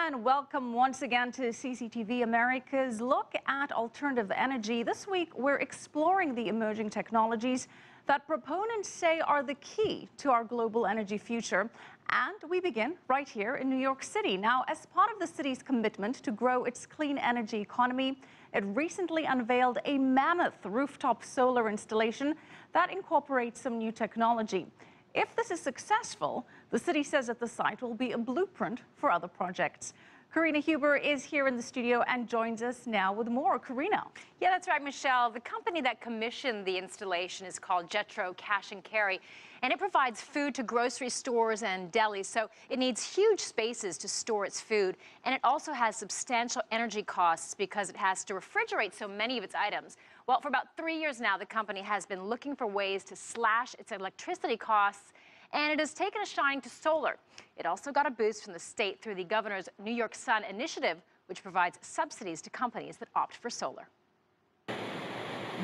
And welcome once again to CCTV America's look at alternative energy. This week, we're exploring the emerging technologies that proponents say are the key to our global energy future. And we begin right here in New York City. Now, as part of the city's commitment to grow its clean energy economy, it recently unveiled a mammoth rooftop solar installation that incorporates some new technology. If this is successful, the city says that the site will be a blueprint for other projects. Karina Huber is here in the studio and joins us now with more. Karina. Yeah, that's right, Michelle. The company that commissioned the installation is called Jetro Cash and Carry, and it provides food to grocery stores and delis, so it needs huge spaces to store its food. And it also has substantial energy costs because it has to refrigerate so many of its items. Well, for about 3 years now, the company has been looking for ways to slash its electricity costs, and it has taken a shine to solar. It also got a boost from the state through the governor's New York Sun initiative, which provides subsidies to companies that opt for solar.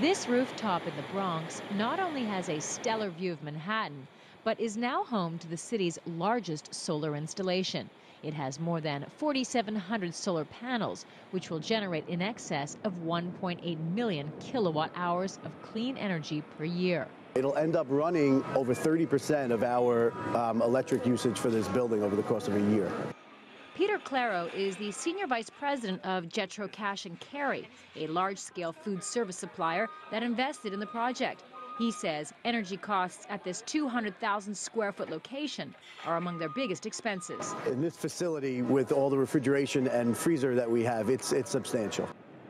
This rooftop in the Bronx not only has a stellar view of Manhattan, but is now home to the city's largest solar installation. It has more than 4,700 solar panels, which will generate in excess of 1.8 million kilowatt hours of clean energy per year. It'll end up running over 30% of our electric usage for this building over the course of a year. Peter Claro is the senior vice president of Jetro Cash and Carry, a large-scale food service supplier that invested in the project. He says energy costs at this 200,000 square foot location are among their biggest expenses. In this facility, with all the refrigeration and freezer that we have, it's substantial.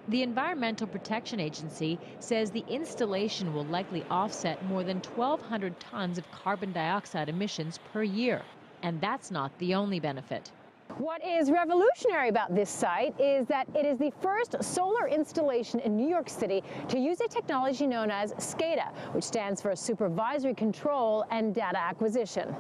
The Environmental Protection Agency says the installation will likely offset more than 1,200 tons of carbon dioxide emissions per year. And that's not the only benefit. What is revolutionary about this site is that it is the first solar installation in New York City to use a technology known as SCADA, which stands for Supervisory Control and Data Acquisition.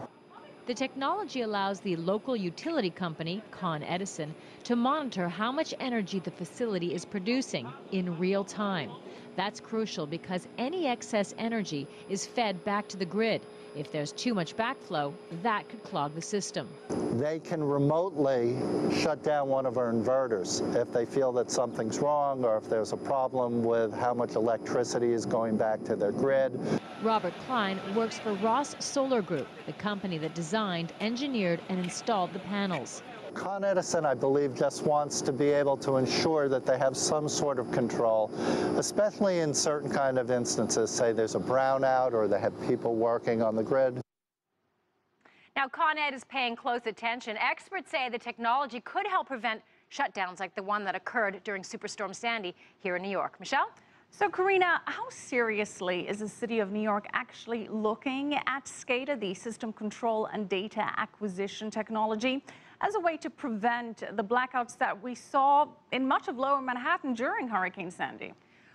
The technology allows the local utility company, Con Edison, to monitor how much energy the facility is producing in real time. That's crucial because any excess energy is fed back to the grid. If there's too much backflow, that could clog the system. They can remotely shut down one of our inverters if they feel that something's wrong or if there's a problem with how much electricity is going back to their grid. Robert Klein works for Ross Solar Group, the company that designed, engineered, and installed the panels. Con Edison, I believe, just wants to be able to ensure that they have some sort of control, especially in certain kind of instances, say there's a brownout or they have people working on the grid. Now, Con Ed is paying close attention. Experts say the technology could help prevent shutdowns like the one that occurred during Superstorm Sandy here in New York. Michelle? So, Karina, how seriously is the city of New York actually looking at SCADA, the system control and data acquisition technology, as a way to prevent the blackouts that we saw in much of lower Manhattan during Hurricane Sandy?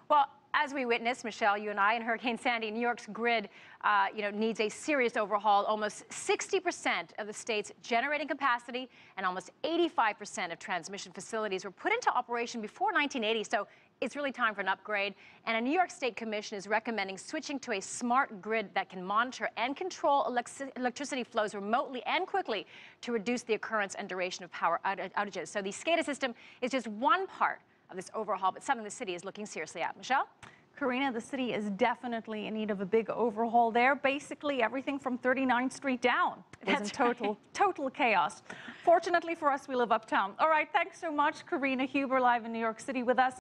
Well, as we witnessed, Michelle, you and I, in Hurricane Sandy, New York's grid needs a serious overhaul. Almost 60% of the state's generating capacity and almost 85% of transmission facilities were put into operation before 1980. So it's really time for an upgrade. And a New York State Commission is recommending switching to a smart grid that can monitor and control electricity flows remotely and quickly to reduce the occurrence and duration of power outages. So the SCADA system is just one part of this overhaul, but something the city is looking seriously at. Michelle? Karina, the city is definitely in need of a big overhaul there. Basically, everything from 39th Street down was in total chaos. Fortunately for us, we live uptown. All right, thanks so much, Karina Huber, live in New York City with us.